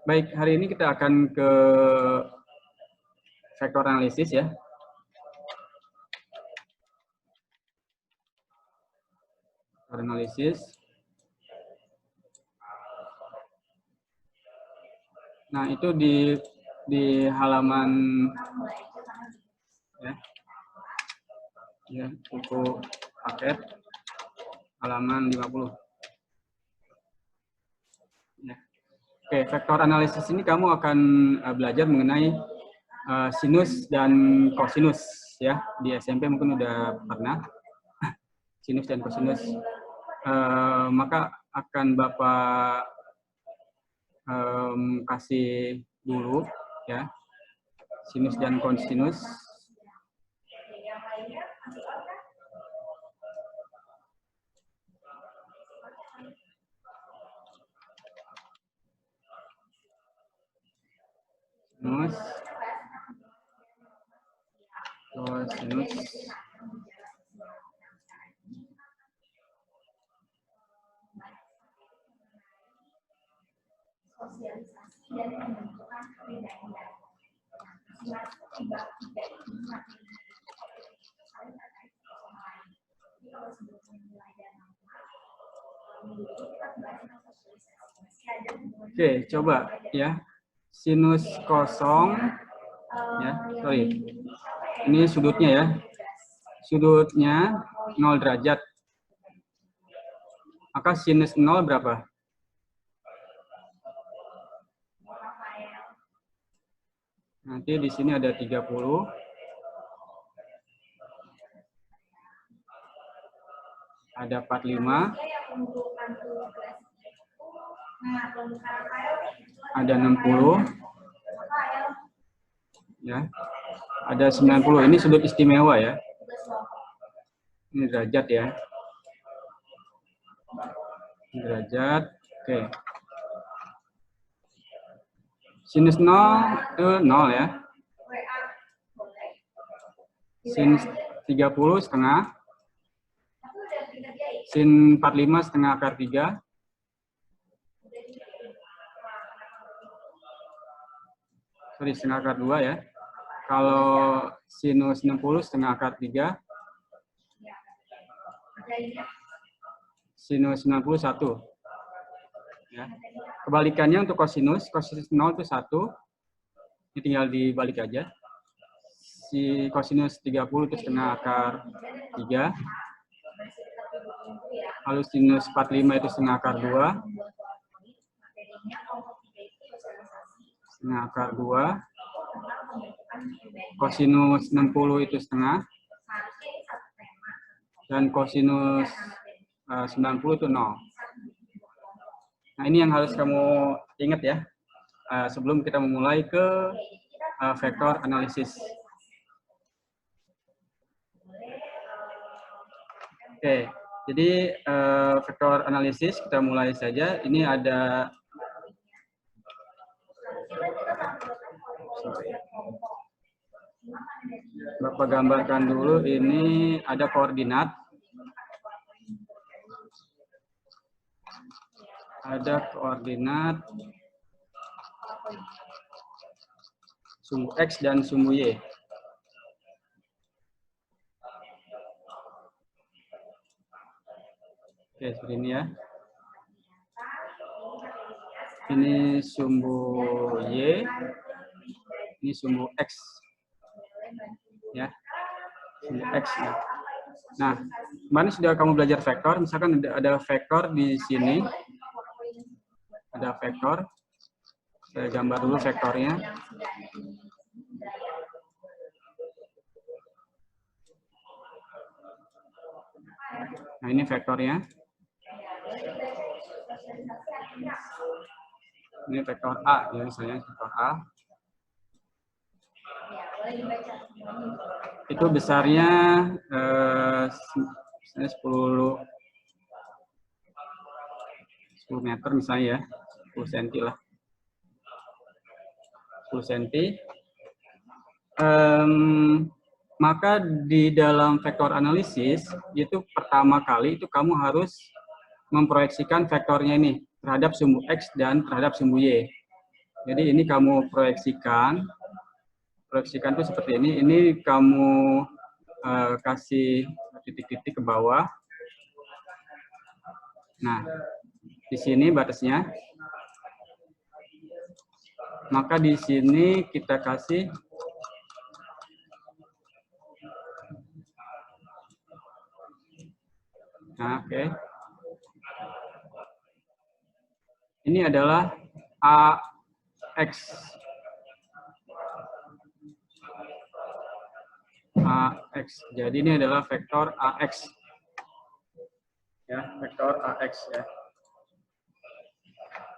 Baik, hari ini kita akan ke vektor analisis ya. Vektor analisis. Nah, itu di halaman ya, buku paket halaman 50. Ya. Oke, vektor analisis ini kamu akan belajar mengenai sinus dan kosinus ya. Di SMP mungkin udah pernah sinus dan kosinus. Maka akan Bapak kasih dulu ya sinus dan kosinus. Sinus, kosinus. Sosialisasi dan pembentukan perbedaan. Oke, coba ya. Sinus kosong ya, sorry. Ini sudutnya ya. Sudutnya 0 derajat. Maka sinus 0 berapa? Nanti di sini ada 30. Ada 45. Ada 60. Ya. Ada 90. Ini sudut istimewa ya. Ini derajat ya. Derajat. Oke. Sinus 0 itu 0 ya. Sin 30 setengah. Sin 45 setengah akar 3. Sorry, setengah akar 2 ya. Kalau sinus 60 setengah akar 3. Sinus 91. Ya. Kebalikannya untuk kosinus 0 itu 1. Ini tinggal dibalik aja. Si kosinus 30 itu setengah akar 3. Lalu sinus 45 itu setengah akar 2. Setengah akar 2. Kosinus 60 itu setengah. Dan kosinus 90 itu 0. Nah, ini yang harus kamu ingat ya, sebelum kita memulai ke vektor analisis. Oke, jadi vektor analisis kita mulai saja. Ini ada Bapak gambarkan dulu, ini ada koordinat. Ada koordinat sumbu X dan sumbu Y. Oke, seperti ini ya. Ini sumbu Y, ini sumbu X. Ya, sumbu X. Ya. Nah, kemarin sudah kamu belajar vektor, misalkan ada vektor di sini. Ada vektor. Saya gambar dulu vektornya. Nah, ini vektornya. Ini vektor A, ya, misalnya vektor A. Itu besarnya 10 meter misalnya ya, 10 cm lah. 10 cm. Maka di dalam vektor analisis, itu pertama kali itu kamu harus memproyeksikan vektornya ini terhadap sumbu X dan terhadap sumbu Y. Jadi ini kamu proyeksikan itu seperti ini. Ini kamu kasih titik-titik ke bawah. Nah, di sini batasnya. Maka di sini kita kasih nah, oke. Ini adalah AX. AX. Jadi ini adalah vektor AX. Ya, vektor AX ya.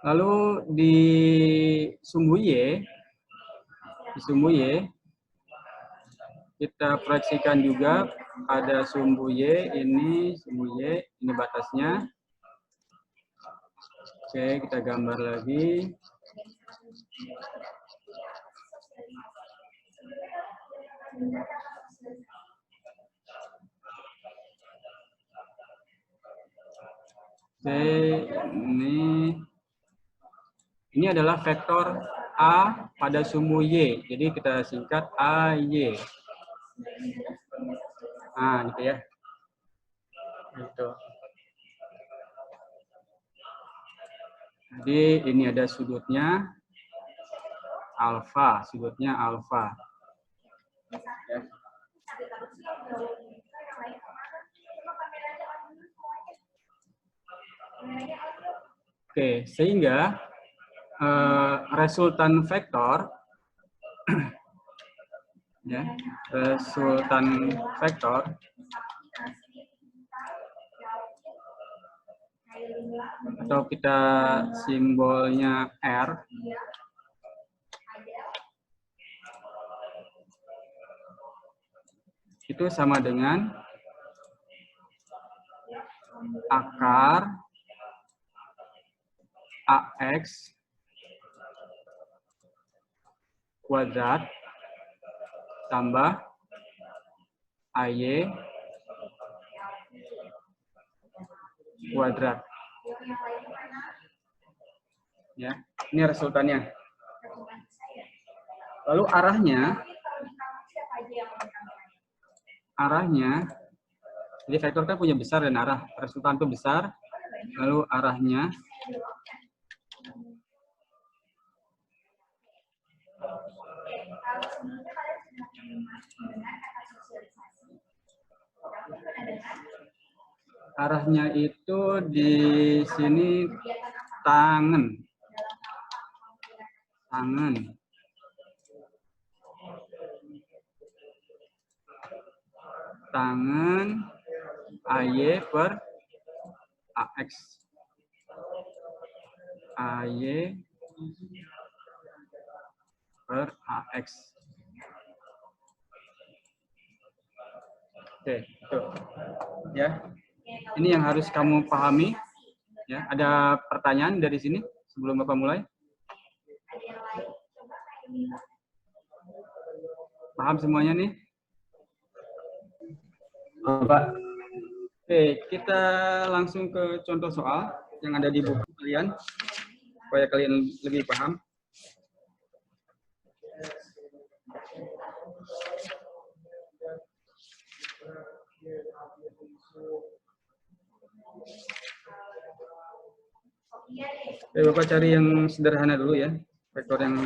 Lalu di sumbu Y, kita proyeksikan juga pada sumbu Y, ini batasnya. Oke, kita gambar lagi. Oke, ini adalah vektor A pada sumbu Y. Jadi kita singkat AY. Nah, gitu ya. Gitu. Jadi ini ada sudutnya alfa, Ya. Oke, sehingga resultan vektor ya, atau kita simbolnya R itu sama dengan akar AX kuadrat tambah AY kuadrat. Ya, ini resultannya. Lalu arahnya, jadi vektor kan punya besar dan arah. Resultan itu besar, lalu arahnya itu di sini tangan. Tangan AY per AX. AY per AX. Oke, itu. Ya. Ini yang harus kamu pahami. Ya, ada pertanyaan dari sini sebelum Bapak mulai? Paham semuanya nih? Pak. Oke, kita langsung ke contoh soal yang ada di buku kalian, supaya kalian lebih paham. Oke, Bapak cari yang sederhana dulu ya, vektor yang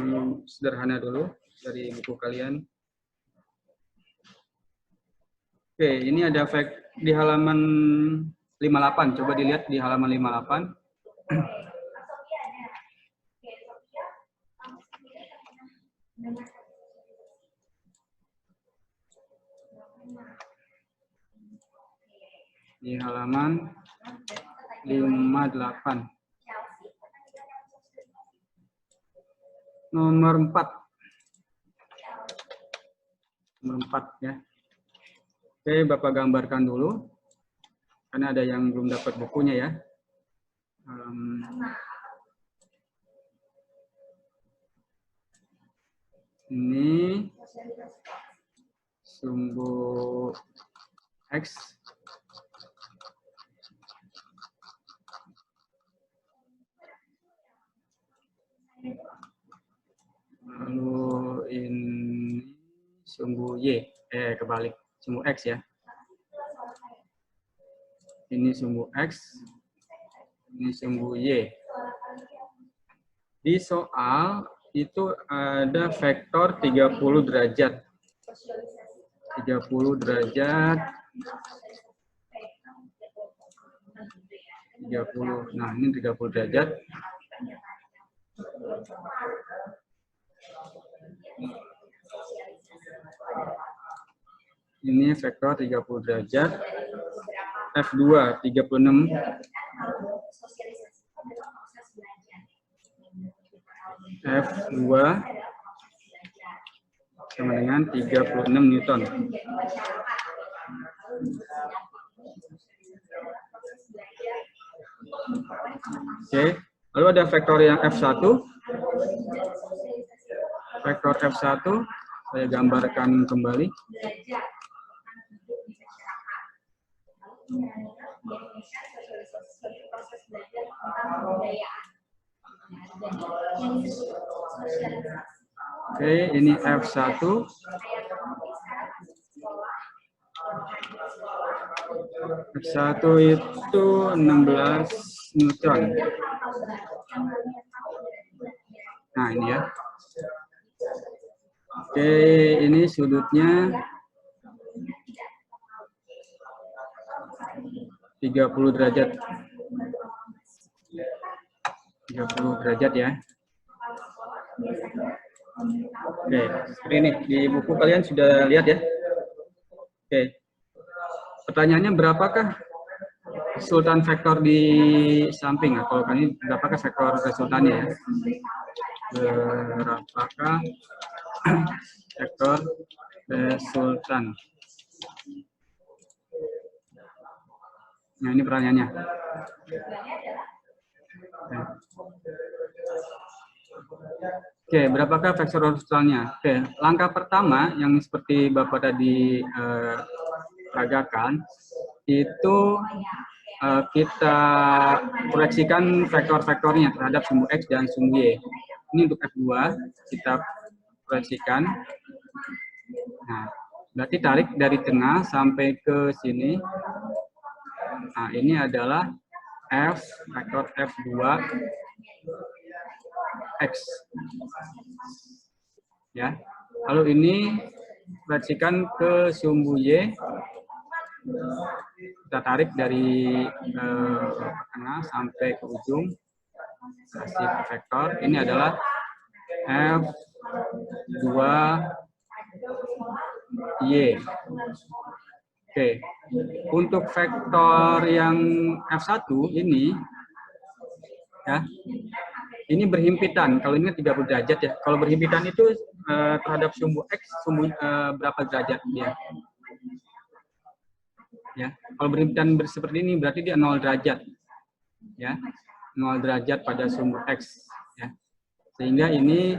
sederhana dulu dari buku kalian. Oke, ini ada di halaman 58. Coba dilihat di halaman 58. Di halaman 58. Nomor 4. Nomor 4 ya. Oke, Bapak gambarkan dulu. Karena ada yang belum dapat bukunya ya. Ini sumbu X. Lalu ini sumbu Y, kebalik, sumbu X ya. Ini sumbu X, ini sumbu Y. Di soal itu ada vektor 30 derajat. 30 derajat. 30. Nah, ini 30 derajat. Ini vektor 30 derajat. F2 36. F2 sama dengan 36 Newton. Oke, lalu ada vektor yang F1. Vektor F1 saya gambarkan kembali. Oke, ini F1. F1 itu 16 Newton. Nah, ini ya. Oke, ini sudutnya 30 derajat. 30 derajat ya. Oke, seperti ini. Di buku kalian sudah lihat ya. Oke. Pertanyaannya berapakah resultan vektor di samping? Nah, kalau kali berapakah vektor resultannya ya? Berapakah vektor resultan? Nah, ini pertanyaannya. Oke, berapakah vektor resultannya? Oke, langkah pertama yang seperti Bapak tadi peragakan, itu kita proyeksikan vektor-vektornya terhadap sumbu X dan sumbu Y. Ini untuk F2, kita proyeksikan. Nah, berarti tarik dari tengah sampai ke sini. Nah, ini adalah F, vektor F2 X. Ya. Lalu ini proyeksikan ke sumbu Y. Kita tarik dari tengah sampai ke ujung. Kasih vektor. Ini adalah F2Y. Oke. Untuk vektor yang F1 ini, ya, ini berhimpitan. Kalau ini 30 derajat ya. Kalau berhimpitan itu terhadap sumbu X, berapa derajat dia? Ya, kalau berhimpitan seperti ini berarti dia 0 derajat. Ya, 0 derajat pada sumbu X. Ya. Sehingga ini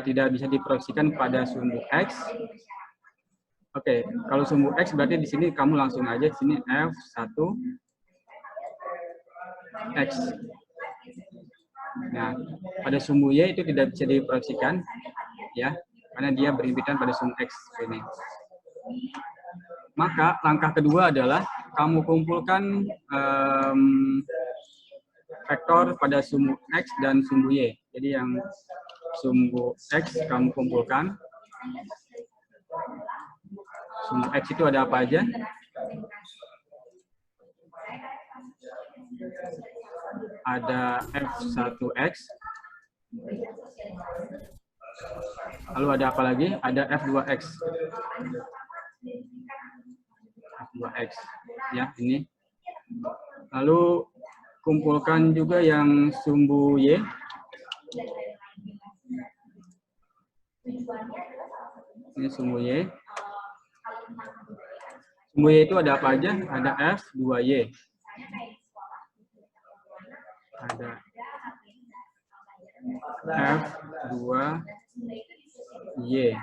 tidak bisa diproyeksikan pada sumbu X. Oke, kalau sumbu X berarti di sini kamu langsung aja di sini F1 X. Nah, pada sumbu Y itu tidak bisa diproyeksikan, ya, karena dia berhimpitan pada sumbu X ini. Maka langkah kedua adalah kamu kumpulkan vektor pada sumbu X dan sumbu Y. Jadi yang sumbu X kamu kumpulkan. Sumbu X itu ada apa aja? Ada F1X. Lalu ada apa lagi? Ada F2X. F2X. Ya, ini. Lalu kumpulkan juga yang sumbu Y. Ini sumbu Y. Sumbu Y itu ada apa aja? Ada F2Y. Ada F2Y. Ya.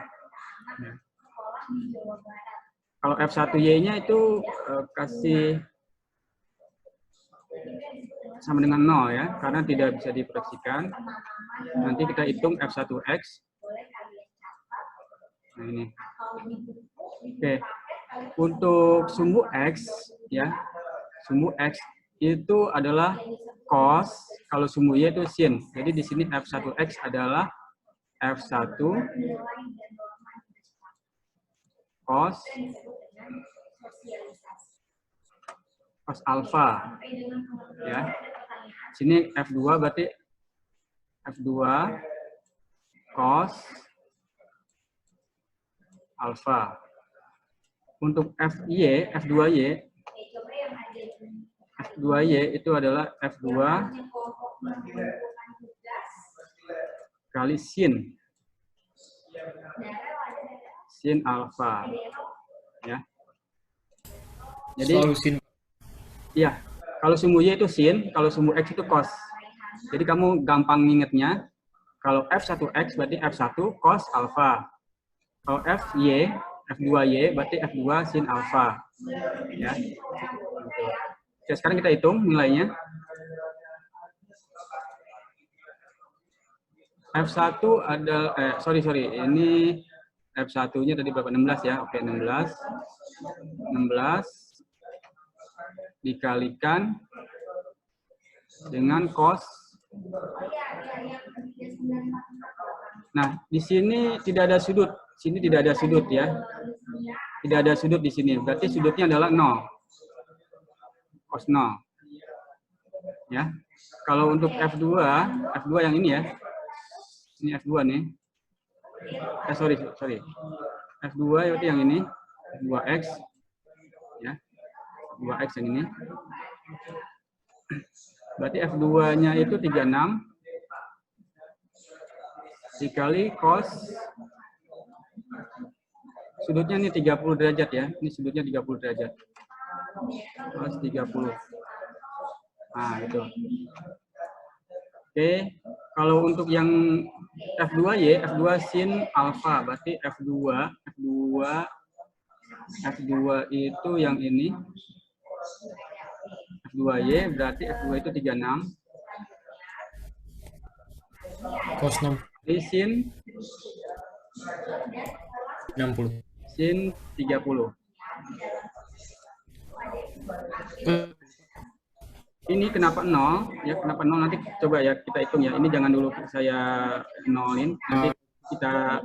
Kalau F1Y-nya itu kasih sama dengan 0 ya, karena tidak bisa diproyeksikan. Nanti kita hitung F1X. Nah, ini. Oke. Untuk sumbu X, ya, sumbu X itu adalah cos, kalau sumbu Y itu sin. Jadi di sini F1X adalah F1 cos alfa. Ya. Sini F2 berarti F2 cos alfa. Untuk F2Y itu adalah F2 kali sin alfa. Ya. Jadi selalu sin. Iya, kalau sumbu Y itu sin, kalau sumbu X itu cos. Jadi kamu gampang ngingetnya, kalau F1X berarti F1 cos alfa. Kalau F2Y berarti F2 sin alfa. Ya. Oke, sekarang kita hitung nilainya. F1 adalah, sorry, ini F1-nya tadi berapa? 16 ya. Oke, 16 dikalikan dengan cos. Nah, di sini tidak ada sudut. Sini tidak ada sudut ya. Tidak ada sudut di sini. Berarti sudutnya adalah 0. Cos 0. Ya. Kalau untuk F2 yang ini ya. Ini F2 nih. Sorry. F2 itu yang ini. F2X. Ya. 2X yang ini. Berarti F2-nya itu 36 dikali cos, sudutnya ini 30 derajat ya. Ini sudutnya 30 derajat. Cos 30. Nah, gitu. Oke, kalau untuk yang F2Y, F2 sin alfa, berarti F2 itu yang ini. F2Y berarti F2 itu 36. Cos 6. Ini sin 60. Sin 30. Ini kenapa 0? Ya, kenapa 0? Nanti coba ya kita hitung ya. Ini jangan dulu saya nolin. Nanti kita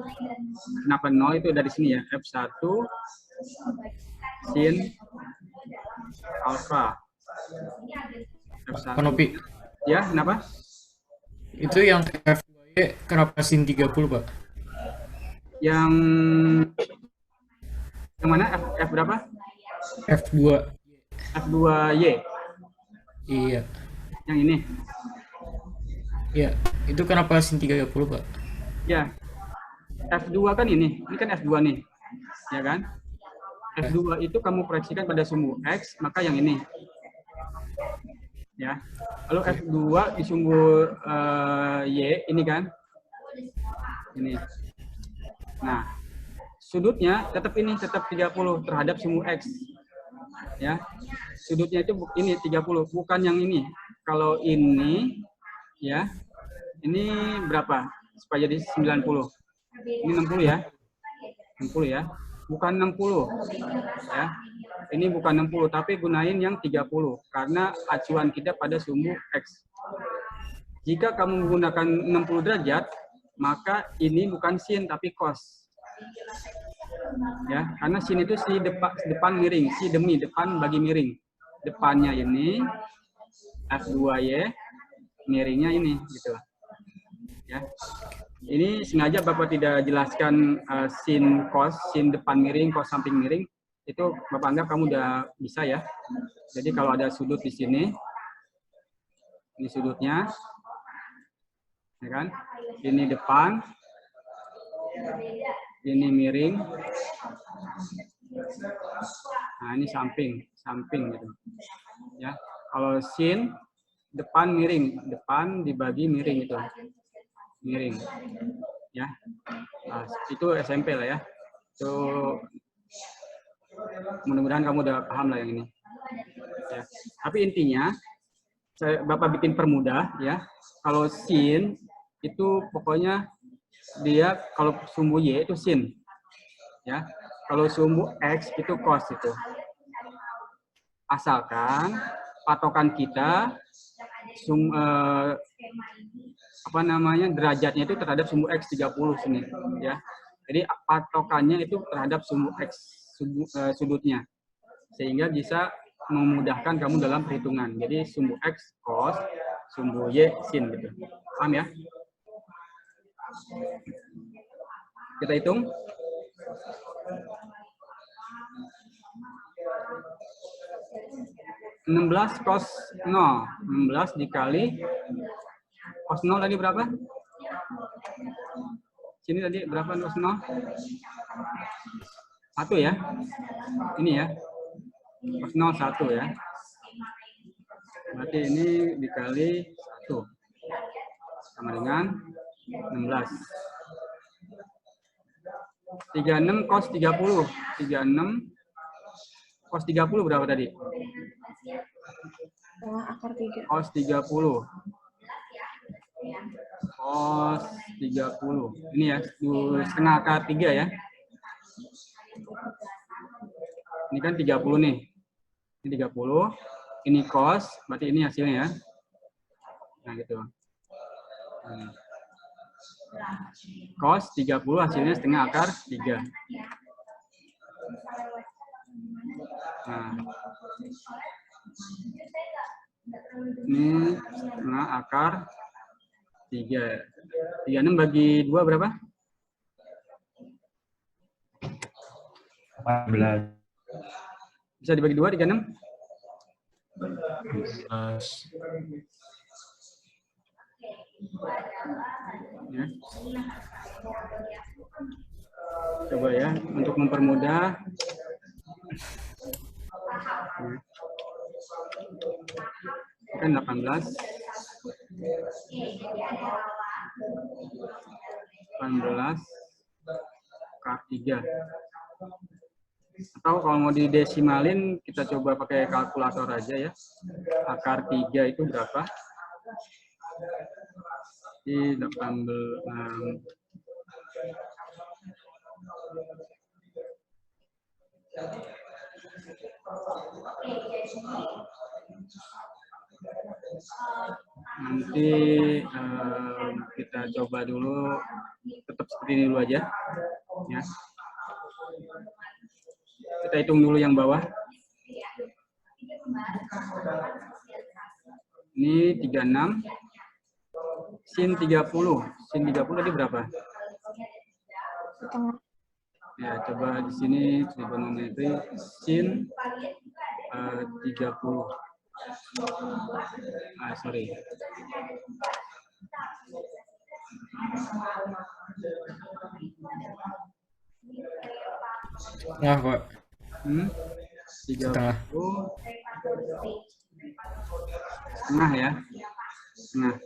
kenapa 0 itu dari sini ya. F1 sin alfa. F1. Kanopi. Ya, kenapa? Itu yang F2Y kenapa sin 30, Pak? Yang mana? F berapa? F2. F2Y. Iya. Yang ini. Iya, itu kenapa sin 30, Pak? Ya. F2 kan ini. Ini kan F2 nih. Ya kan? F2 itu kamu proyeksikan pada sumbu X, maka yang ini. Ya. Lalu F2 di sumbu Y, ini kan? Ini. Nah, sudutnya tetap 30 terhadap sumbu X. Ya. Sudutnya itu ini 30, bukan yang ini. Kalau ini ya. Ini berapa? Supaya jadi 90. Ini 60 ya. 60 ya. Bukan 60. Ya. Ini bukan 60, tapi gunain yang 30 karena acuan kita pada sumbu X. Jika kamu menggunakan 60 derajat, maka ini bukan sin tapi cos. Ya, karena sin itu si depan miring, si demi depan bagi miring. Depannya ini F2Y, miringnya ini gitu. Ya. Ini sengaja Bapak tidak jelaskan sin cos, sin depan miring, cos samping miring. Itu Bapak anggap kamu udah bisa ya. Jadi kalau ada sudut di sini, ini sudutnya, ya kan? Ini depan, ini miring. Nah ini samping gitu. Ya, kalau sin depan miring, depan dibagi miring itu, miring. Ya, nah, itu SMP lah ya. Itu mudah-mudahan kamu udah paham lah yang ini. Ya. Tapi intinya, Bapak bikin permudah ya. Kalau sin itu pokoknya dia kalau sumbu Y itu sin. Ya, kalau sumbu X itu cos itu. Asalkan patokan kita derajatnya itu terhadap sumbu X 30 sini ya. Jadi patokannya itu terhadap sumbu X sudutnya. Sehingga bisa memudahkan kamu dalam perhitungan. Jadi sumbu X cos, sumbu Y sin gitu. Paham ya? Kita hitung. 16 cos 0. 16 dikali cos 0 tadi berapa? Sini tadi berapa cos 0? 1 ya. Ini ya. Cos 0 1 ya. Berarti ini dikali 1. Sama dengan 16. 36 cos 30. 36 cos 30 berapa tadi? Akar 3. Cos 30. Cos 30. Ini ya, setengah akar 3 ya. Ini kan 30 nih. Ini 30. Ini cos, berarti ini hasilnya ya. Nah, gitu. Cos 30 hasilnya setengah akar 3. Nah, ini setengah akar 3. 36 bagi 2 berapa? 14. Bisa dibagi 2, 36? Ya. Coba ya, untuk mempermudah. Ini kan 18. 18 akar 3. Atau kalau mau didesimalin, kita coba pakai kalkulator aja ya. Akar 3 itu berapa? Di 18. Nanti kita coba dulu, tetap seperti ini dulu aja. Ya. Kita hitung dulu yang bawah. Ini 36. Sin 30. Sin 30 tadi berapa? Setengah. Ya, coba di sini trigonometri sin 30. Sorry. Nah, Pak. 30. Setengah ya. Setengah.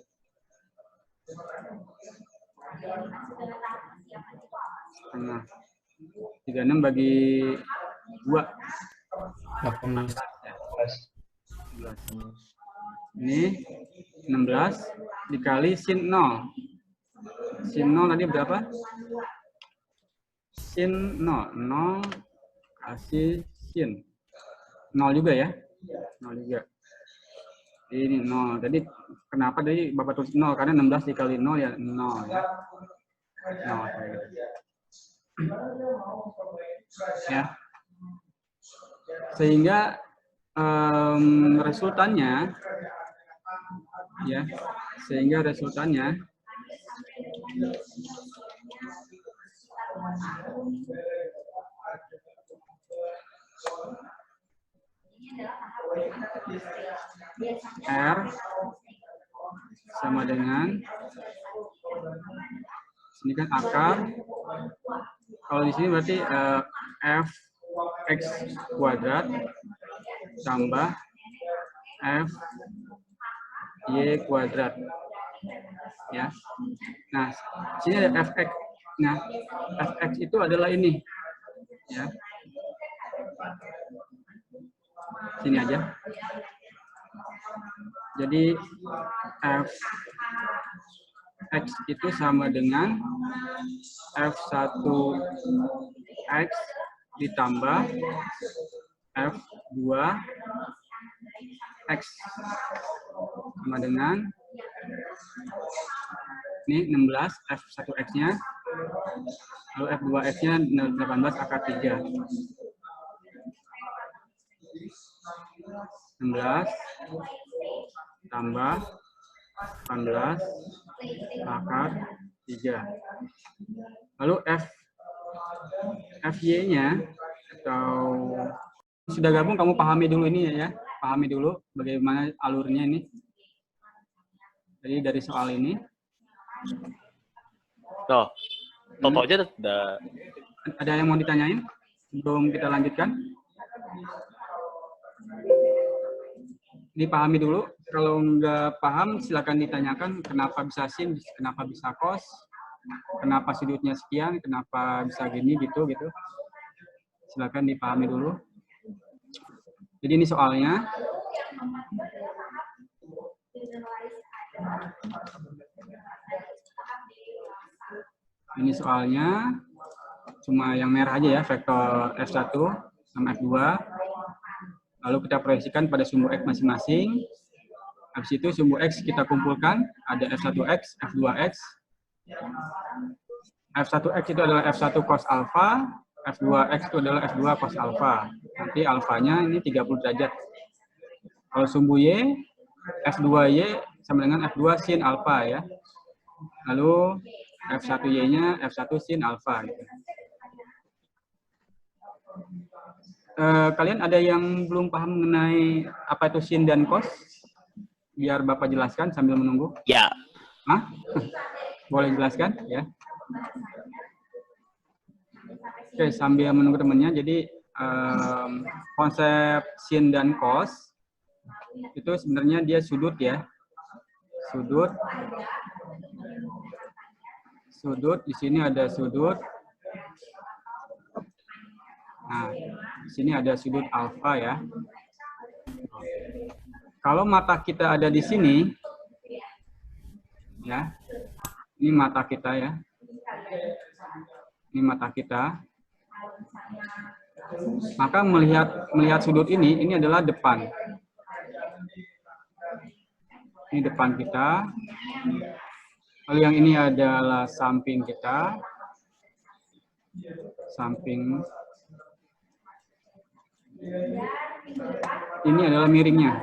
Setengah. 36 bagi 2. 18. Ini 16 dikali sin 0. Sin 0 tadi berapa? Sin 0. 0 kasih sin. 0 juga ya? 0 juga. Ini 0. Tadi kenapa tadi Bapak tulis 0? Karena 16 dikali 0 ya 0 ya. 0 kayak gitu. Ya. Sehingga resultannya ya, R sama dengan, sini kan akar, kalau di sini berarti f x kuadrat tambah f y kuadrat ya. Nah, sini ada fx. Nah, fx itu adalah ini ya. Sini aja. Jadi f x itu sama dengan f1 X ditambah F2 X sama dengan ini 16 F1X-nya, lalu F2X-nya 18 akar 3. 16 tambah 18 akar 3. Lalu FY-nya atau sudah gabung, kamu pahami dulu ini ya. Pahami dulu bagaimana alurnya ini. Jadi dari soal ini. No, Toto aja udah. Ada yang mau ditanyain sebelum kita lanjutkan? Dipahami dulu. Kalau nggak paham, silakan ditanyakan kenapa bisa sin, kenapa bisa cos, kenapa sudutnya sekian, kenapa bisa gini gitu. Silakan dipahami dulu. Jadi ini soalnya. Ini soalnya cuma yang merah aja ya, vektor F1 sama F2. Lalu kita proyeksikan pada sumbu X masing-masing. Habis itu sumbu X kita kumpulkan, ada F1X, F2X. F1X itu adalah F1 cos alpha, F2X itu adalah F2 cos alpha. Nanti alfanya ini 30 derajat. Kalau sumbu Y, F2Y sama dengan F2 sin alpha ya. Lalu F1Y-nya F1 sin alpha. Gitu. Kalian ada yang belum paham mengenai apa itu sin dan cos? Biar Bapak jelaskan sambil menunggu. Ya. Hah? Boleh jelaskan ya? Oke, sambil menunggu temannya. Jadi konsep sin dan cos itu sebenarnya dia sudut ya. Sudut di sini ada sudut. Nah, di sini ada sudut alfa ya. Kalau mata kita ada di sini, ya, ini mata kita ya. Ini mata kita. Maka melihat sudut ini adalah depan. Ini depan kita. Lalu yang ini adalah samping kita. Samping. Ini adalah miringnya.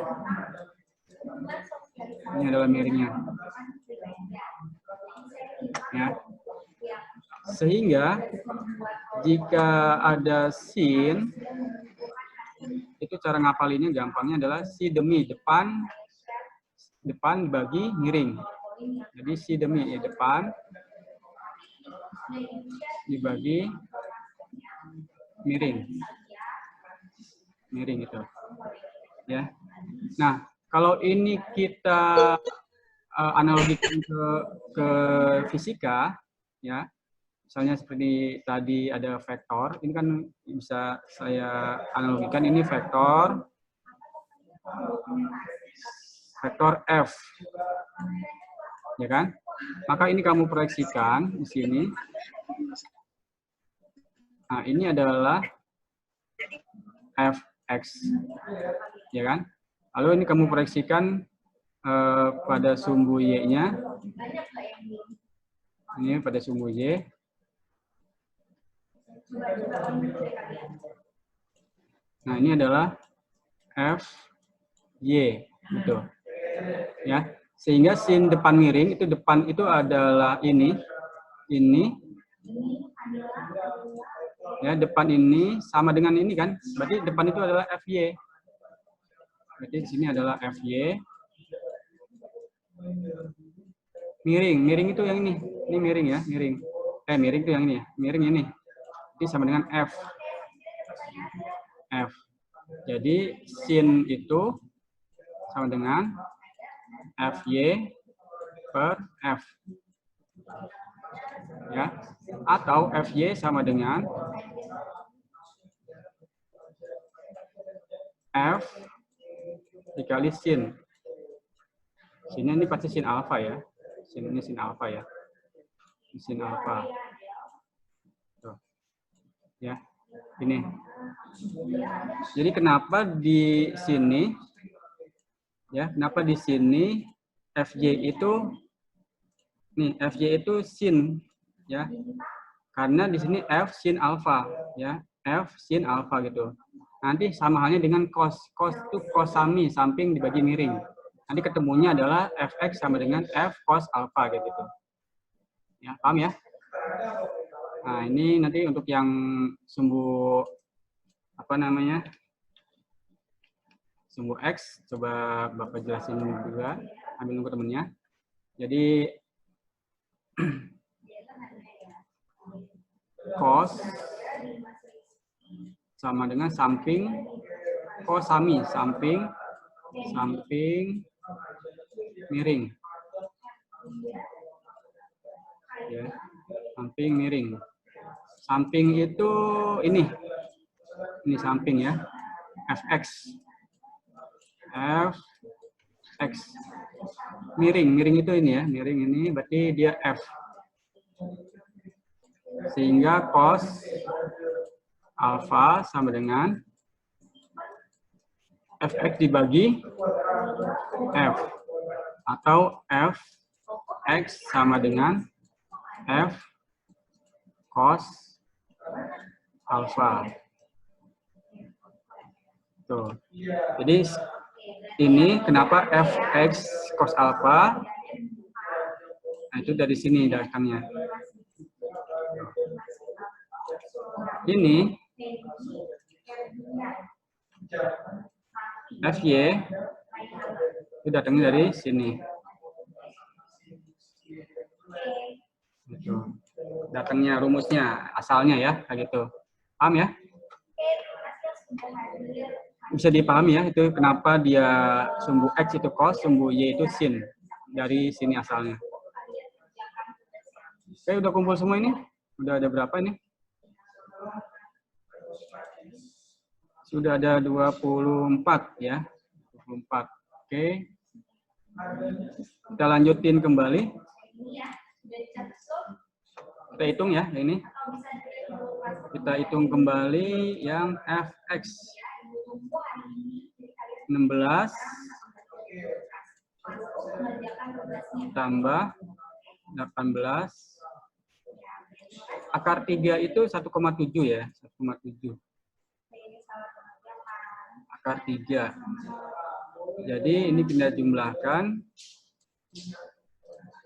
Ini adalah miringnya. Ya. Sehingga jika ada sin, itu cara ngapalinnya gampangnya adalah si demi depan bagi miring. Jadi si demi ya depan dibagi miring. Miring itu. Ya. Nah, kalau ini kita analogikan ke fisika ya. Misalnya seperti tadi ada vektor, ini kan bisa saya analogikan ini vektor F. Ya kan? Maka ini kamu proyeksikan di sini. Nah, ini adalah Fx. Ya kan? Lalu ini kamu proyeksikan pada sumbu Y-nya. Ini pada sumbu Y. Nah, ini adalah Fy. Gitu. Ya. Sehingga sin depan miring itu depan itu adalah ini. Ya, depan ini sama dengan ini kan. Berarti depan itu adalah Fy. Berarti di sini adalah Fy. Miring itu yang ini. Ini miring ya, miring. Miring itu yang ini ya. Miring ini. Ini sama dengan F. Jadi sin itu sama dengan Fy per F. Ya. Atau Fy sama dengan F dikali sin. Sin ini pasti sin alfa ya. Sin ini sin alfa ya. Sin alfa. Tuh. Ya, ini. Jadi kenapa di sini, ya, kenapa di sini FJ itu, nih FJ itu sin, ya, karena di sini F sin alfa, ya, F sin alfa gitu. Nanti sama halnya dengan cos, cos itu cosami, samping dibagi miring. Nanti ketemunya adalah Fx sama dengan F cos alfa kayak gitu. Ya, paham ya? Nah, ini nanti untuk yang sumbu apa namanya? Sumbu X, coba Bapak jelasin juga, ambil nunggu temennya. Jadi cos sama dengan samping cosami, samping miring. Ya, samping miring. Samping itu ini samping ya, Fx. Fx. Miring itu ini ya, miring ini berarti dia F. Sehingga cos alfa sama dengan Fx dibagi F. Atau Fx sama dengan F cos alfa. Tuh. Jadi ini kenapa Fx cos alfa? Nah, itu dari sini datangnya. Ini Fy itu datangnya dari sini. Gitu. Datangnya rumusnya, asalnya ya, kayak gitu. Paham ya? Bisa dipahami ya, itu kenapa dia sumbu X itu cos, sumbu Y itu sin. Dari sini asalnya. Oke, udah kumpul semua ini? Udah ada berapa ini? Sudah ada 24 ya. 24. Oke. Kita lanjutin kembali. Kita hitung ya ini. Kita hitung kembali yang Fx. 16 tambah 18. Akar 3 itu 1,7 ya. 1,7. Akar 3. Jadi ini kita jumlahkan.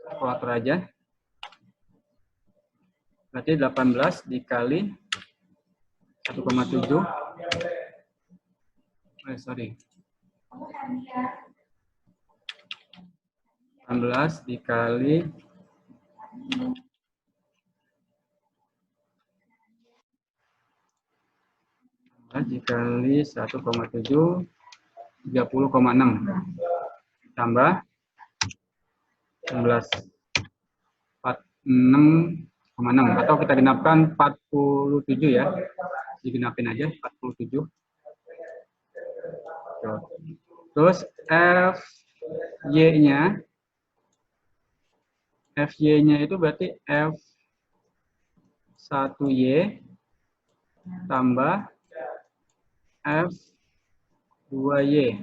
Kalkulator aja. Berarti 18 dikali 1,7. Sorry. 18 dikali 1,7, 30,6 tambah 16, 46,6 atau kita genapkan 47 ya, digenapin aja 47. Terus Fy-nya itu berarti F1Y tambah F2Y.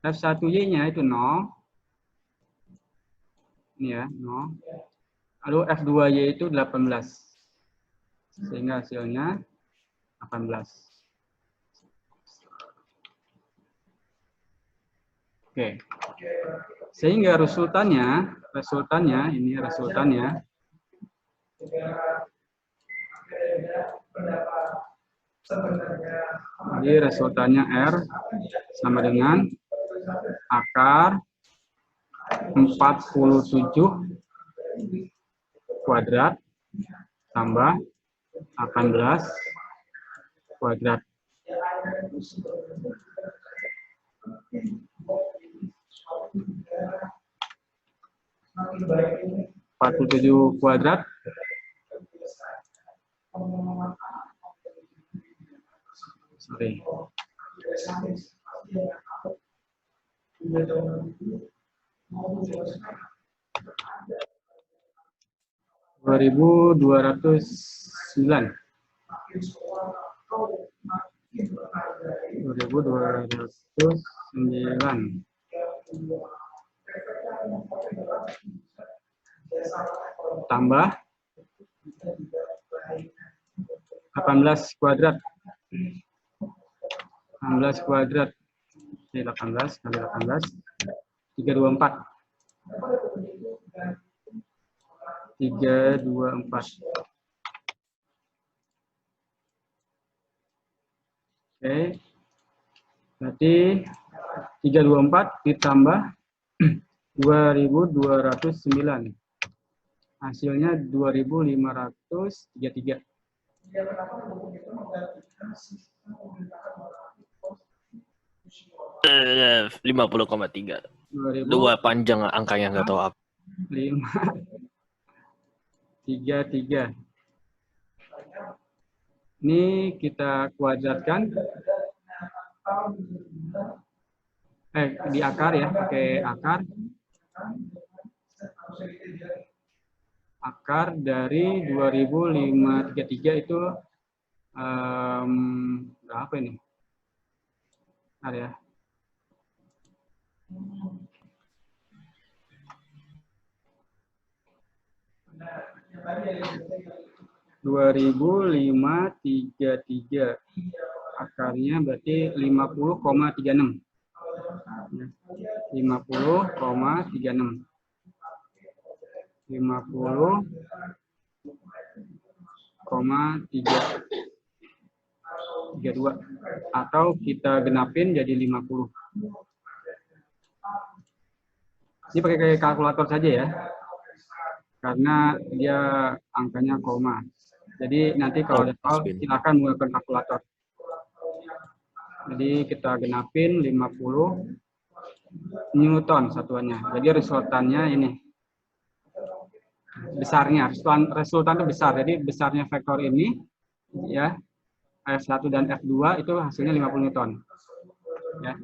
F1Y-nya itu 0. Ini ya, 0. Lalu F2Y itu 18. Sehingga hasilnya 18. Oke. Sehingga resultannya jadi resultannya R sama dengan akar 47 kuadrat tambah 18 kuadrat. Kuadrat sorry 2.209 2.209 tambah 18 kuadrat. 18 kuadrat. Oke, 18 kali 18. 324. 324. Oke. Berarti 324 ditambah 2.209. Hasilnya 2.533. 50,3. Dua panjang angkanya nggak tahu apa. 533. Ini kita kuadratkan. Di akar ya, pakai akar. Akar dari 2.533 itu berapa ini? Ada ya. (2.533) akarnya berarti 50,36. 50,36. 50,32 atau kita genapin jadi 50. Ini pakai kalkulator saja ya, karena dia angkanya koma. Jadi nanti kalau ada soal silakan menggunakan kalkulator. Jadi kita genapin 50 Newton satuannya. Jadi resultannya ini. Besarnya, resultan itu besar. Jadi besarnya vektor ini ya, F1 dan F2 itu hasilnya 50 Newton. Ya.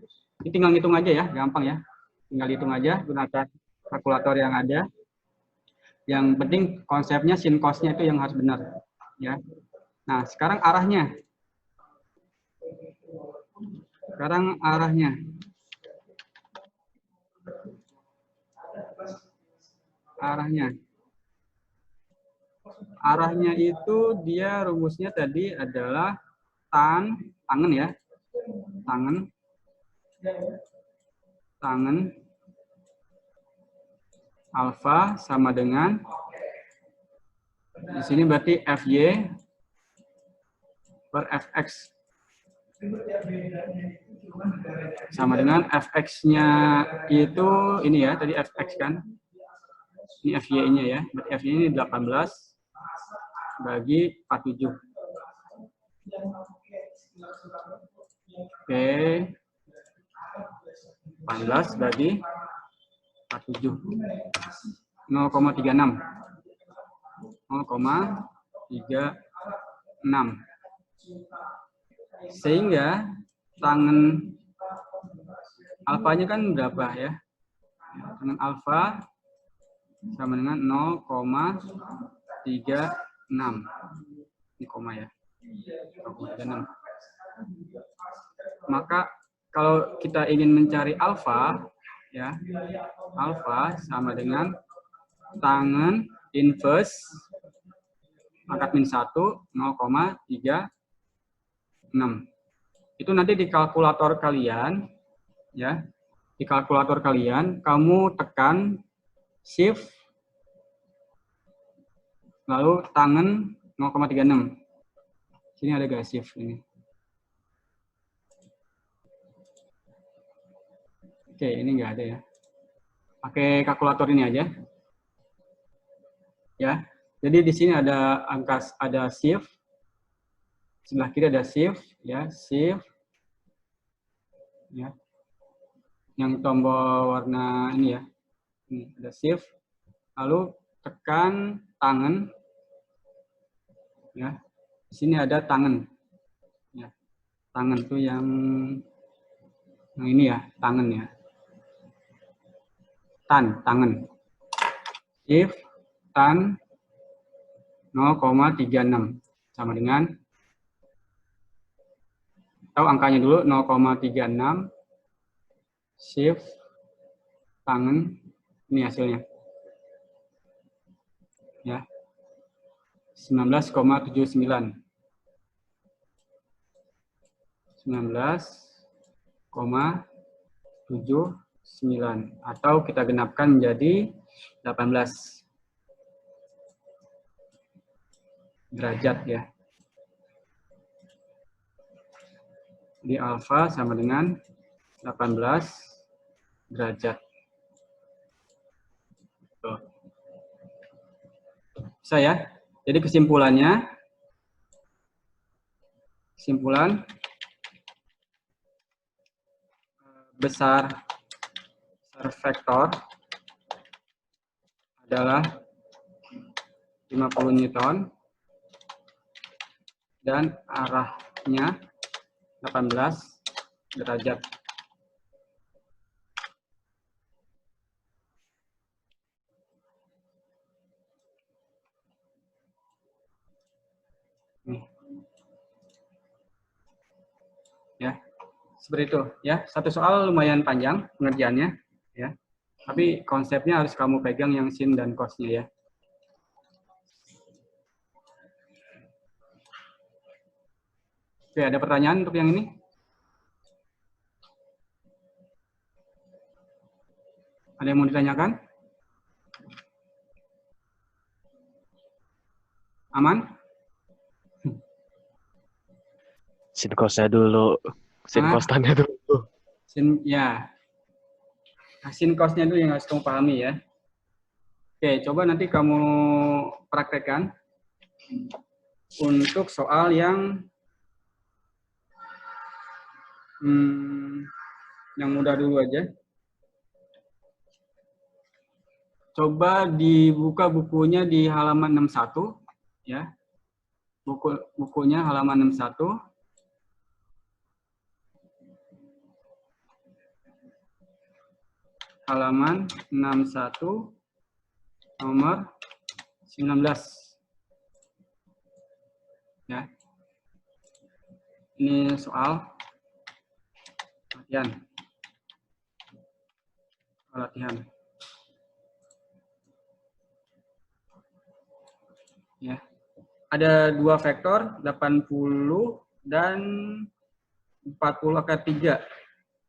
Ini tinggal ngitung aja ya, gampang ya. Tinggal hitung aja gunakan kalkulator yang ada. Yang penting konsepnya sin cos-nya itu yang harus benar ya. Nah, sekarang arahnya. Arahnya itu dia rumusnya tadi adalah tangen ya. Tangen alfa sama dengan di sini berarti FY per FX sama dengan FX-nya itu ini ya, tadi FX kan. Ini FY-nya ya. Berarti FY ini 18 bagi 47. Oke. 18 bagi 47. 0,36. 0,36. Sehingga tangen alfanya kan berapa ya? Tangen alfa sama dengan 0,36. Ini koma ya. 0,36. Maka kalau kita ingin mencari alfa ya, alfa sama dengan tangen inverse pangkat min 1 0,36. Itu nanti di kalkulator kalian ya. Di kalkulator kalian kamu tekan shift lalu tangen 0,36. Sini ada guys shift ini. Oke, ini enggak ada ya. Pakai kalkulator ini aja. Ya. Jadi di sini ada ada shift. Sebelah kiri ada shift ya, shift. Ya. Yang tombol warna ini ya. Ini ada shift. Lalu tekan tangen. Ya. Di sini ada tangen. Ya. Tangen tuh yang ini ya, tangen ya. Tangen. Shift tan 0,36 sama dengan Tahu angkanya dulu 0,36 shift tangen, ini hasilnya. Ya. 19,79. 19,79 atau kita genapkan menjadi 18 derajat ya. Di alfa sama dengan 18 derajat. Tuh. Bisa ya? Jadi kesimpulan besar vektor adalah 50 Newton dan arahnya 18 derajat. Nih. Ya, seperti itu ya. Satu soal lumayan panjang pengerjaannya ya. Tapi konsepnya harus kamu pegang yang sin dan cosnya ya. Oke, ada pertanyaan untuk yang ini? Ada yang mau ditanyakan? Aman? Sin cosnya dulu. Sin kostannya dulu. Sin, ya. Sin cosnya dulu yang harus kamu pahami ya. Oke, coba nanti kamu praktekkan untuk soal yang mudah dulu aja. Coba dibuka bukunya di halaman 61 ya. Bukunya halaman 61. Halaman 61 nomor 19. Ya. Ini soal latihan. Ya. Ada dua vektor 80 dan 40 akar 3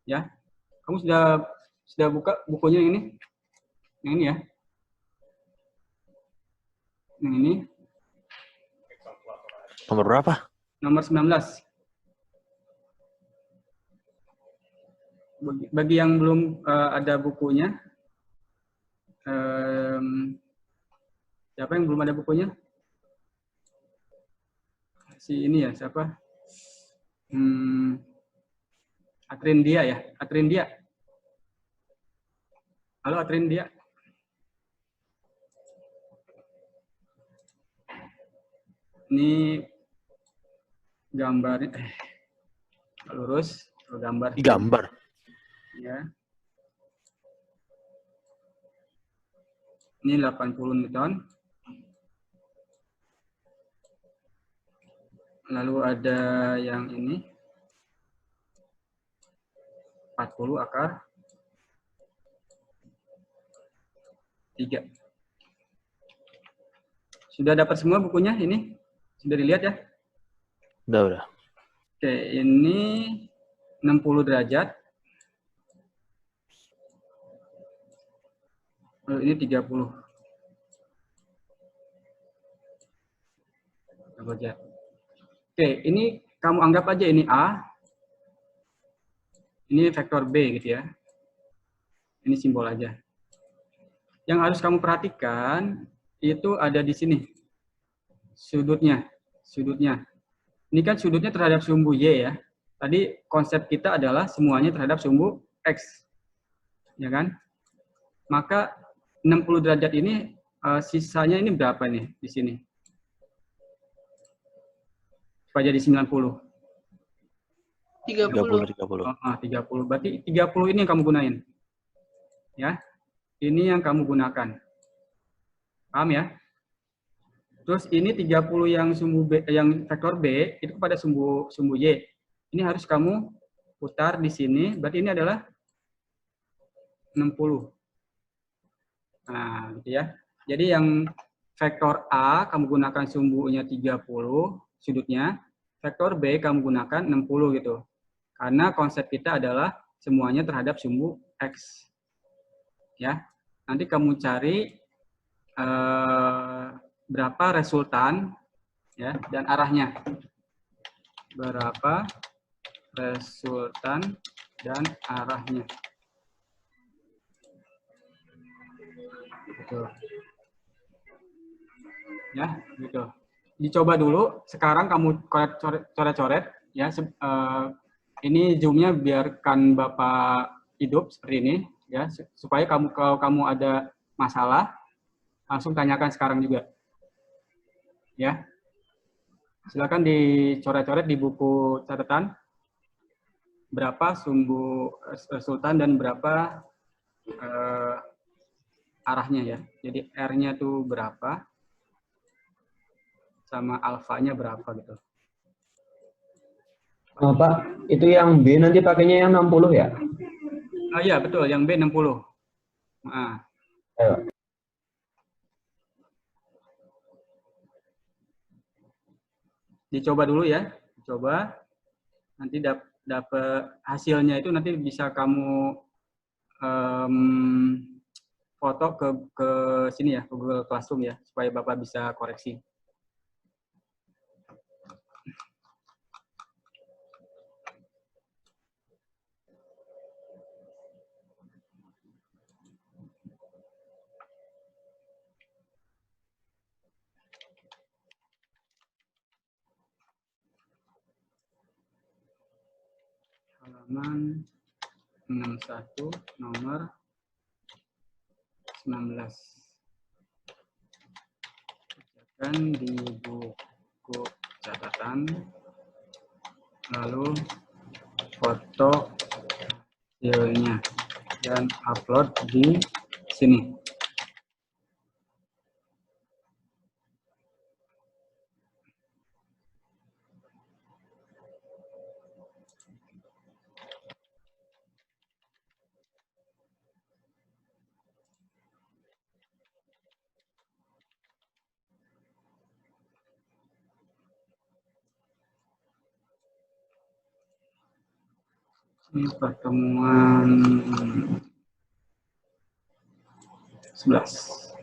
ya. Kamu sudah buka bukunya yang ini? Yang ini ya. Yang ini. Nomor berapa? Nomor 19. Bagi yang belum ada bukunya, siapa yang belum ada bukunya? Si ini ya, siapa? Atrindia ya, Atrindia. Halo Atrindia. Ini gambar lurus, gambar. Gambar. Ya. Ini 80 Newton. Lalu ada yang ini 40 akar 3. Sudah dapat semua bukunya ini? Sudah dilihat ya? Udah. Oke, ini 60 derajat. Lalu ini 30 derajat. Oke, ini kamu anggap aja ini A. Ini vektor B gitu ya. Ini simbol aja. Yang harus kamu perhatikan itu ada di sini. Sudutnya. Ini kan sudutnya terhadap sumbu Y ya. Tadi konsep kita adalah semuanya terhadap sumbu X. Ya kan? Maka 60 derajat ini sisanya ini berapa nih di sini? Supaya jadi 90. 30. 30. Berarti 30 ini yang kamu gunain. Ya. Ini yang kamu gunakan. Paham ya? Terus ini 30 yang sumbu B, yang vektor B itu pada sumbu Y. ini harus kamu putar di sini, berarti ini adalah 60. Nah, gitu ya. Jadi yang vektor A kamu gunakan sumbunya 30 sudutnya, vektor B kamu gunakan 60 gitu. Karena konsep kita adalah semuanya terhadap sumbu X. Ya. Nanti kamu cari berapa resultan ya dan arahnya. Berapa resultan dan arahnya. Gitu. Ya, gitu. Dicoba dulu. Sekarang kamu coret-coret ya. Ini zoomnya biarkan Bapak hidup seperti ini ya, supaya kalau kamu ada masalah langsung tanyakan sekarang juga. Ya. Silakan dicoret-coret di buku catatan berapa sumbu resultan dan berapa arahnya ya. Jadi R-nya tuh berapa sama alfanya berapa gitu. Pak, itu yang B nanti pakainya yang 60 ya? Oh iya, betul, yang B 60. Nah. Ayo. Dicoba dulu ya, coba nanti dapat hasilnya itu nanti bisa kamu foto ke sini ya, ke Google Classroom ya, supaya Bapak bisa koreksi. Halaman 61 nomor 19. Dan di buku catatan, lalu foto hasilnya dan upload di sini. Ini pertemuan 11.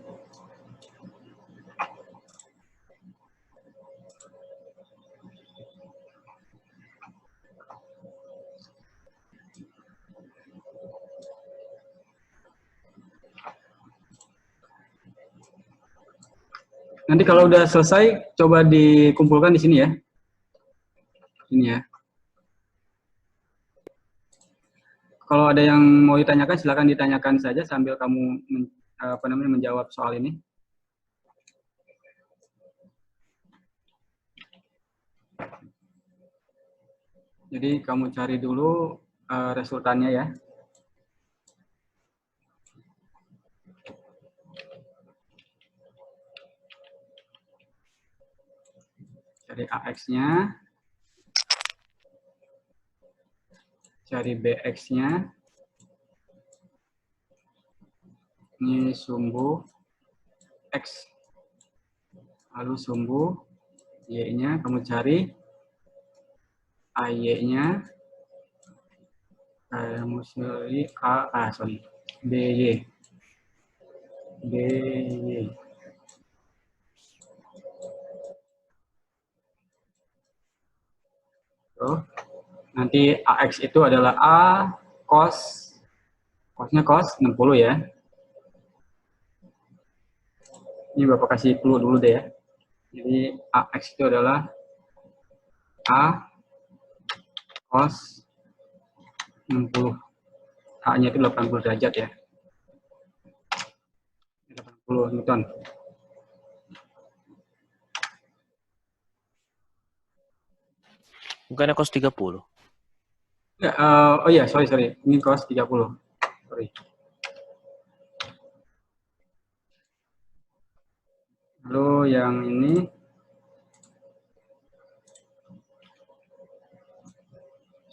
Nanti kalau udah selesai, coba dikumpulkan di sini ya. Ini ya. Kalau ada yang mau ditanyakan, silakan ditanyakan saja sambil kamu menjawab soal ini. Jadi kamu cari dulu resultannya ya. Cari AX-nya. Cari BX-nya. Ini sumbu X. Lalu sumbu Y-nya kamu cari. AY-nya. Kamu cari BY. BY. Nanti AX itu adalah A cosnya cos 60 ya. Ini Bapak kasih clue dulu deh ya. Jadi AX itu adalah A cos 60. A-nya itu 80 derajat ya. 80 Newton. Bukannya cos 30? Ya, oh iya, sorry. Ini cos 30. Sorry. Lalu yang ini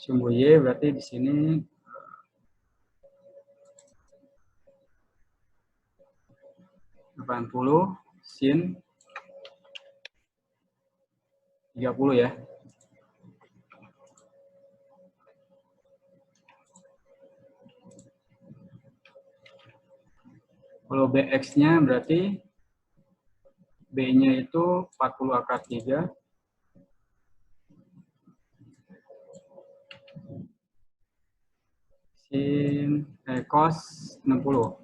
sumbu Y berarti di sini (80) sin 30 ya. Kalau BX-nya berarti B-nya itu 40 akar 3 sin cos 60.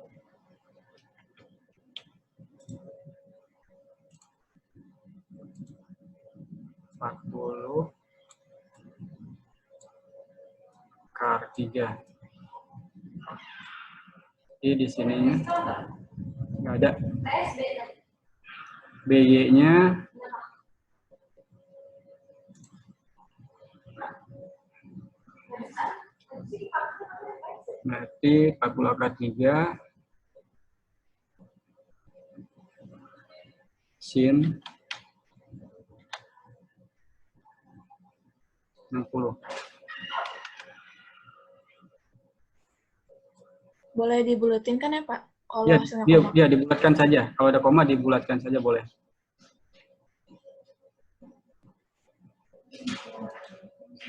Akar 3. Jadi di sininya nggak ada. BY-nya berarti 40 akar 3 sin 60. Boleh dibulatin kan ya, Pak? Kalau Ya, hasilnya dia, koma. dia dibulatkan saja. Kalau ada koma dibulatkan saja boleh.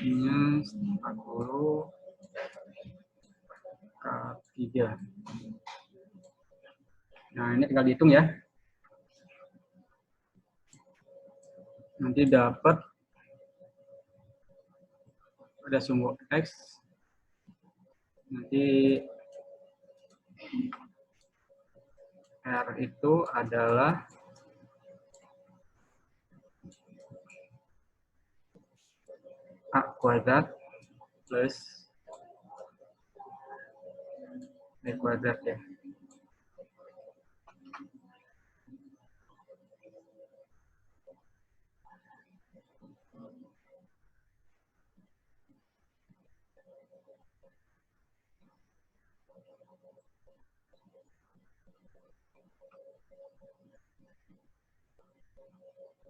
Ini 40 akar 3. Nah, ini tinggal dihitung ya. Nanti dapat ada sumbu X. Nanti R itu adalah A kuadrat plus B kuadrat ya.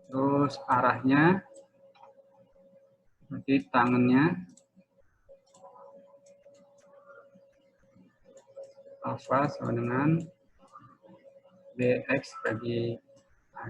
Terus arahnya, nanti tangannya alfa sama dengan BX bagi A.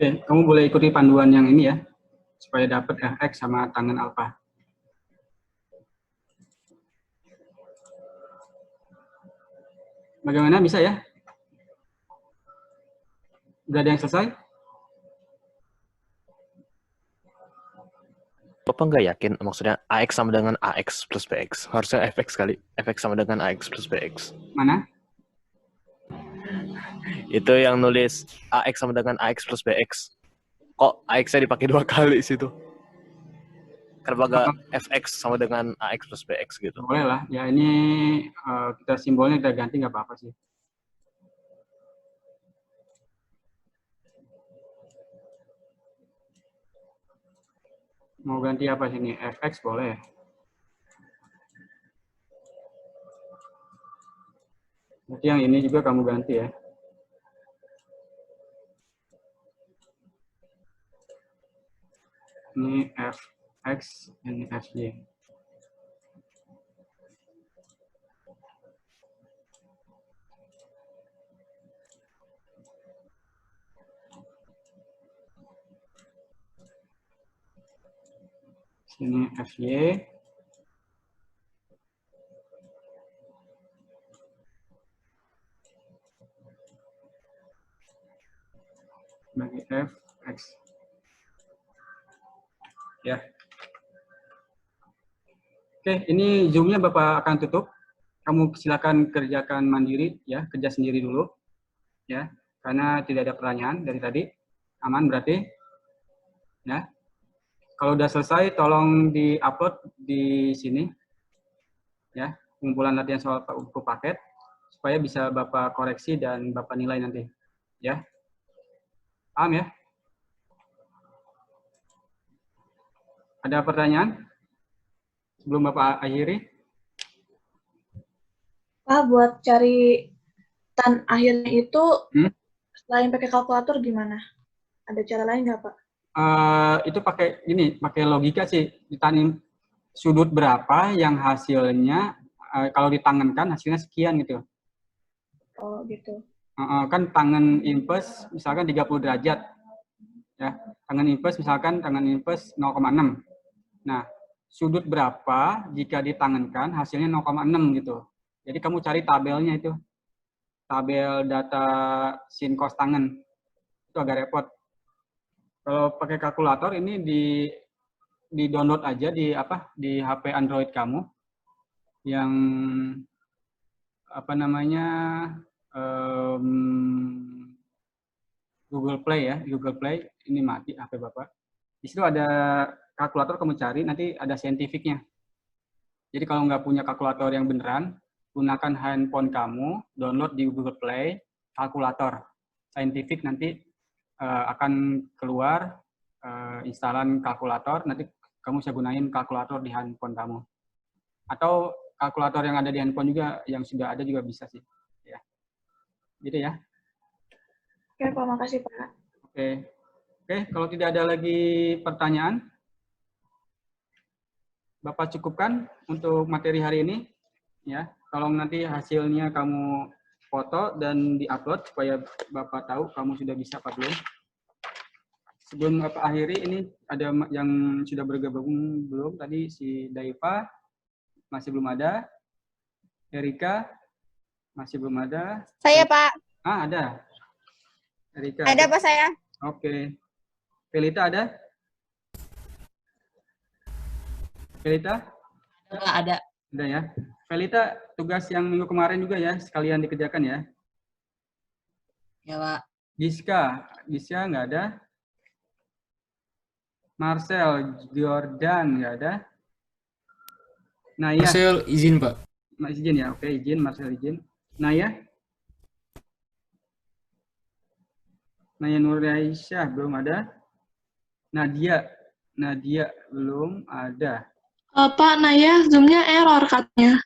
Oke, kamu boleh ikuti panduan yang ini ya, supaya dapat Fx sama tangan alfa. Bagaimana, bisa ya? Udah ada yang selesai? Bapak nggak yakin maksudnya AX sama dengan AX plus BX? Harusnya FX kali. FX sama dengan AX plus BX. Mana? Itu yang nulis AX sama dengan AX plus BX. Kok AX-nya dipakai 2 kali situ? Kenapa nggak FX sama dengan AX plus BX gitu? Boleh lah. Ya ini kita simbolnya kita ganti nggak apa-apa sih. Mau ganti apa sini? Fx boleh. Nanti yang ini juga kamu ganti ya. Ini fx, ini fy. Sini fy. Bagi fx. Ya. Oke, ini Zoom-nya Bapak akan tutup. Kamu silakan kerjakan mandiri ya, kerja sendiri dulu ya. Karena tidak ada pertanyaan dari tadi. Aman berarti? Ya. Kalau udah selesai tolong di-upload di sini. Ya, kumpulan latihan soal buku paket supaya bisa Bapak koreksi dan Bapak nilai nanti. Ya. Paham ya? Ada pertanyaan? Sebelum Bapak akhiri? Pak, buat cari tan akhirnya itu Hmm? selain pakai kalkulator gimana? Ada cara lain nggak, Pak? Itu pakai pakai logika sih. Ditanya sudut berapa yang hasilnya kalau ditangenkan hasilnya sekian gitu. Oh, gitu. Kan tangan inverse misalkan 30 derajat. Ya, tangan inverse misalkan tangan inverse 0,6. Nah, sudut berapa jika ditangenkan hasilnya 0,6 gitu. Jadi kamu cari tabelnya itu. Tabel data sin cos tangan. Itu agak repot. Kalau pakai kalkulator ini di download aja di HP Android kamu yang Google Play ya, Google Play ini mati HP Bapak. Di situ ada kalkulator, kamu cari nanti ada saintifiknya. Jadi kalau nggak punya kalkulator yang beneran, gunakan handphone kamu, download di Google Play kalkulator saintifik, nanti akan keluar instalan kalkulator, nanti kamu bisa gunain kalkulator di handphone kamu. Atau kalkulator yang ada di handphone juga, yang sudah ada juga bisa sih. Ya. Gitu ya. Oke, Pak. Makasih, Pak. Oke, kalau tidak ada lagi pertanyaan, Bapak cukupkan untuk materi hari ini. Ya, tolong nanti hasilnya kamu foto dan diupload supaya Bapak tahu kamu sudah bisa apa belum. Sebelum Bapak akhiri, ini ada yang sudah bergabung belum? Tadi si Daiva masih belum ada. Erika masih belum ada. Saya, Pak. Ada. Erika. Ada, Pak, saya. Oke. Felita ada? Felita? Ada. Ada ya. Felita, tugas yang minggu kemarin juga ya, sekalian dikerjakan ya. Ya, Pak. Giska nggak ada. Marcel, Jordan nggak ada. Naya. Marcel izin, Pak. Izin ya, oke, izin, Marcel izin. Naya? Naya Nuraisyah belum ada. Nadia belum ada. Pak, Naya, Zoom-nya error katanya.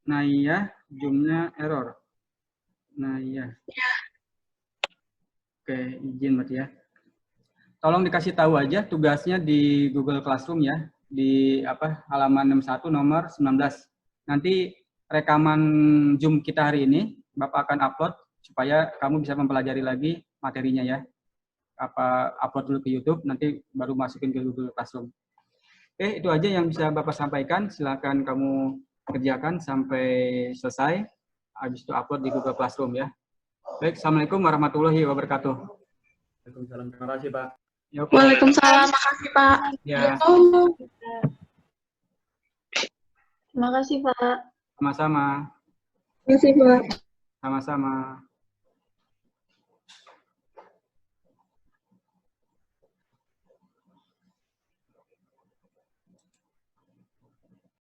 Naya, Zoom-nya error. Naya. Ya. Oke, izin berarti ya. Tolong dikasih tahu aja tugasnya di Google Classroom ya, di halaman 61 nomor 19. Nanti rekaman Zoom kita hari ini Bapak akan upload supaya kamu bisa mempelajari lagi materinya ya. Upload dulu ke YouTube, nanti baru masukin ke Google Classroom. Oke, itu aja yang bisa Bapak sampaikan. Silakan kamu kerjakan sampai selesai. Habis itu upload di Google Classroom ya. Baik, Assalamualaikum warahmatullahi wabarakatuh. Waalaikumsalam. Terima kasih, Pak. Ya, oke. Waalaikumsalam, makasih, Pak. Ya, Terima kasih, Pak. sama-sama. Makasih, Pak. Sama-sama.